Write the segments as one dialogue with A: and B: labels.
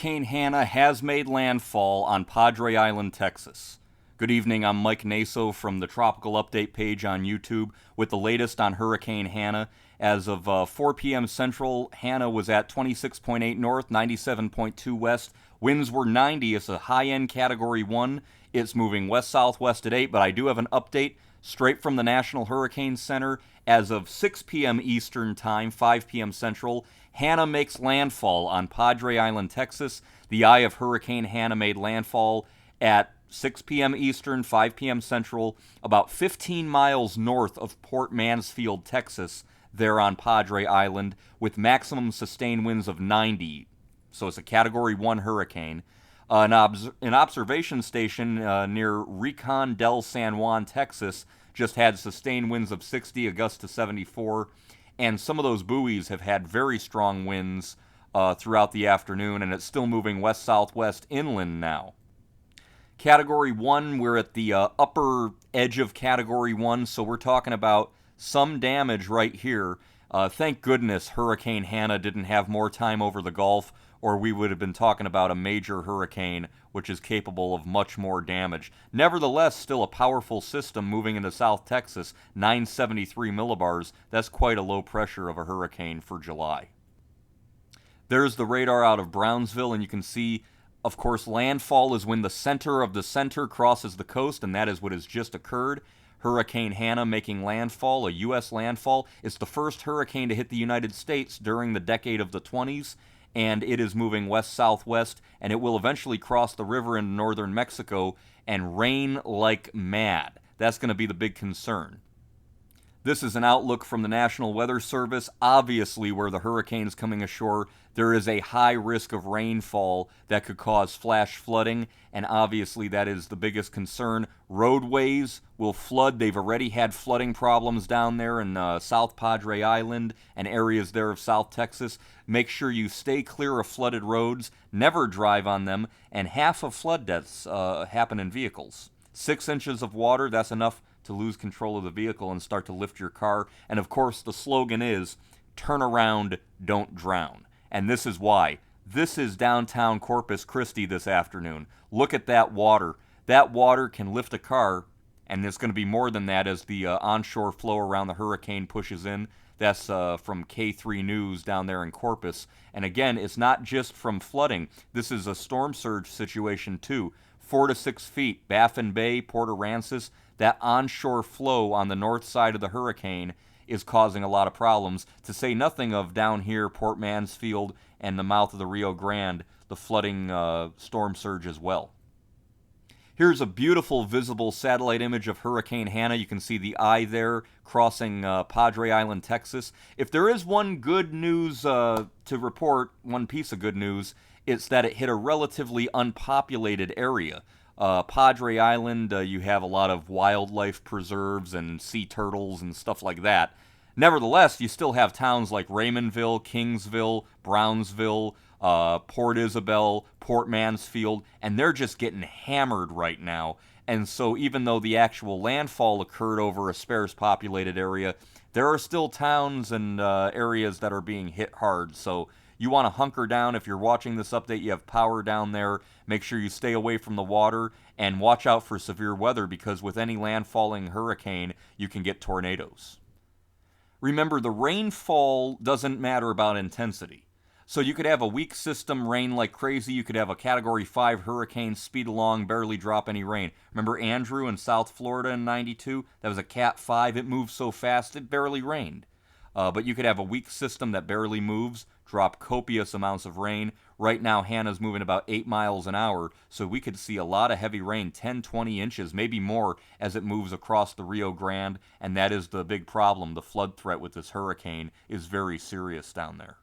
A: Hurricane Hanna has made landfall on Padre Island, Texas. Good evening, I'm Mike Naso from the Tropical Update page on YouTube with the latest on Hurricane Hanna. As of 4 p.m. Central, Hanna was at 26.8 north, 97.2 west. Winds were 90. It's a high-end Category 1. It's moving west-southwest at 8, but I do have an update straight from the National Hurricane Center. As of 6 p.m. Eastern Time, 5 p.m. Central, Hanna makes landfall on Padre Island, Texas. The eye of Hurricane Hanna made landfall at 6 p.m. Eastern, 5 p.m. Central, about 15 miles north of Port Mansfield, Texas, there on Padre Island, with maximum sustained winds of 90. So it's a Category 1 hurricane. An observation station near Rincon del San Juan, Texas, just had sustained winds of 60, a gust to 74, and some of those buoys have had very strong winds throughout the afternoon, and it's still moving west-southwest inland now. Category 1, we're at the upper edge of Category 1, so we're talking about some damage right here. Thank goodness Hurricane Hanna didn't have more time over the Gulf, or we would have been talking about a major hurricane which is capable of much more damage. Nevertheless, still a powerful system moving into South Texas, 973 millibars. That's quite a low pressure of a hurricane for July. There's the radar out of Brownsville, and you can see, of course, landfall is when the center of the center crosses the coast, and that is what has just occurred. Hurricane Hanna making landfall, a U.S. landfall. It's the first hurricane to hit the United States during the decade of the 20s, and it is moving west-southwest, and it will eventually cross the river into northern Mexico and rain like mad. That's going to be the big concern. This is an outlook from the National Weather Service. Obviously, where the hurricane is coming ashore, there is a high risk of rainfall that could cause flash flooding, and obviously that is the biggest concern. Roadways will flood. They've already had flooding problems down there in South Padre Island and areas there of South Texas. Make sure you stay clear of flooded roads, never drive on them, and half of flood deaths happen in vehicles. 6 inches of water, that's enough to lose control of the vehicle and start to lift your car. And of course, the slogan is, turn around, don't drown. And this is why. This is downtown Corpus Christi this afternoon. Look at that water. That water can lift a car, and it's going to be more than that as the onshore flow around the hurricane pushes in. That's from K3 News down there in Corpus. And again, it's not just from flooding. This is a storm surge situation too. 4 to 6 feet, Baffin Bay, Port Aransas. That onshore flow on the north side of the hurricane is causing a lot of problems, to say nothing of down here, Port Mansfield and the mouth of the Rio Grande, the flooding storm surge as well. Here's a beautiful visible satellite image of Hurricane Hanna. You can see the eye there crossing Padre Island, Texas. If there is one good news to report, one piece of good news, it's that it hit a relatively unpopulated area. Padre Island, you have a lot of wildlife preserves and sea turtles and stuff like that. Nevertheless, you still have towns like Raymondville, Kingsville, Brownsville, Port Isabel, Port Mansfield, and they're just getting hammered right now. And so even though the actual landfall occurred over a sparse populated area, there are still towns and areas that are being hit hard. So you want to hunker down. If you're watching this update, you have power down there. Make sure you stay away from the water and watch out for severe weather, because with any landfalling hurricane, you can get tornadoes. Remember, the rainfall doesn't matter about intensity. So you could have a weak system rain like crazy. You could have a Category 5 hurricane speed along, barely drop any rain. Remember Andrew in South Florida in 92? That was a Cat 5. It moved so fast it barely rained. But you could have a weak system that barely moves, drop copious amounts of rain. Right now, Hanna's moving about 8 miles an hour, so we could see a lot of heavy rain, 10, 20 inches, maybe more, as it moves across the Rio Grande, and that is the big problem. The flood threat with this hurricane is very serious down there.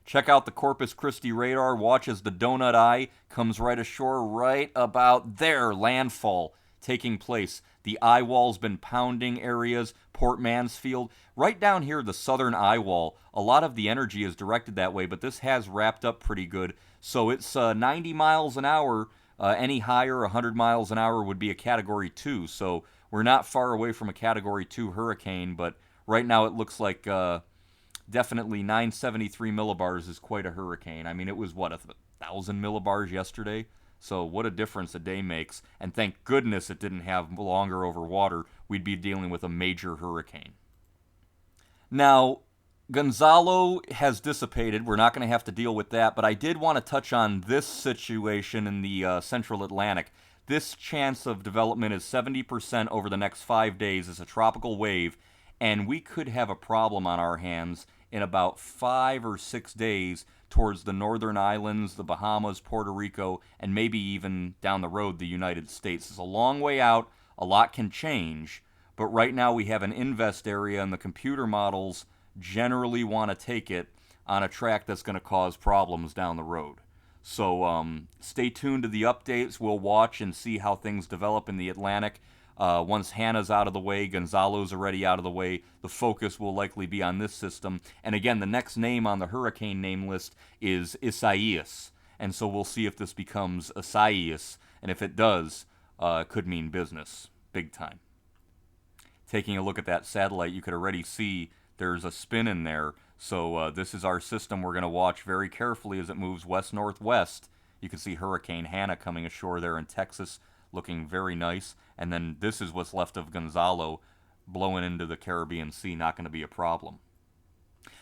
A: Check out the Corpus Christi radar. Watch as the donut eye comes right ashore right about there. Landfall taking place. The eye wall's been pounding areas. Port Mansfield. Right down here, the southern eye wall. A lot of the energy is directed that way, but this has wrapped up pretty good. So it's 90 miles an hour. Any higher, 100 miles an hour, would be a Category 2. So we're not far away from a Category 2 hurricane, but right now it looks like definitely 973 millibars is quite a hurricane. I mean, it was, what, 1,000 millibars yesterday. So what a difference a day makes. And thank goodness it didn't have longer over water. We'd be dealing with a major hurricane. Now, Gonzalo has dissipated. We're not going to have to deal with that, but I did want to touch on this situation in the central Atlantic. This chance of development is 70% over the next 5 days as a tropical wave, and we could have a problem on our hands in about 5 or 6 days towards the northern islands, the Bahamas, Puerto Rico, and maybe even down the road, the United States. It's a long way out. A lot can change, but right now we have an invest area, and the computer models generally want to take it on a track that's going to cause problems down the road. So stay tuned to the updates. We'll watch and see how things develop in the Atlantic. Once Hanna's out of the way, Gonzalo's already out of the way, the focus will likely be on this system. And again, the next name on the hurricane name list is Isaias. And so we'll see if this becomes Isaias. And if it does, it could mean business, big time. Taking a look at that satellite, you could already see there's a spin in there. So this is our system we're going to watch very carefully as it moves west-northwest. You can see Hurricane Hanna coming ashore there in Texas, looking very nice. And then this is what's left of Gonzalo blowing into the Caribbean Sea, not going to be a problem.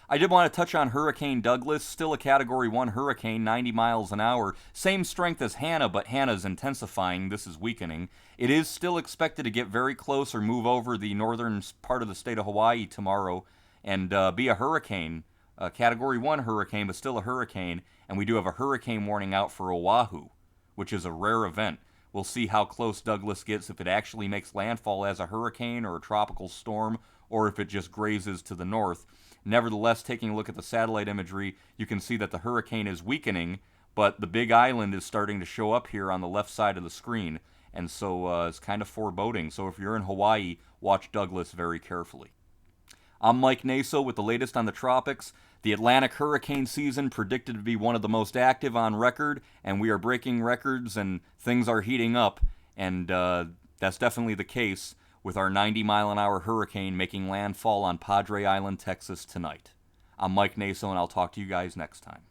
A: I did want to touch on Hurricane Douglas, still a Category 1 hurricane, 90 miles an hour. Same strength as Hanna, but Hanna's intensifying. This is weakening. It is still expected to get very close or move over the northern part of the state of Hawaii tomorrow and be a hurricane, a Category 1 hurricane, but still a hurricane. And we do have a hurricane warning out for Oahu, which is a rare event. We'll see how close Douglas gets, if it actually makes landfall as a hurricane or a tropical storm, or if it just grazes to the north. Nevertheless, taking a look at the satellite imagery, you can see that the hurricane is weakening, but the big island is starting to show up here on the left side of the screen. And so it's kind of foreboding. So if you're in Hawaii, watch Douglas very carefully. I'm Mike Naso with the latest on the tropics. The Atlantic hurricane season predicted to be one of the most active on record, and we are breaking records and things are heating up, and that's definitely the case with our 90-mile-an-hour hurricane making landfall on Padre Island, Texas tonight. I'm Mike Naso, and I'll talk to you guys next time.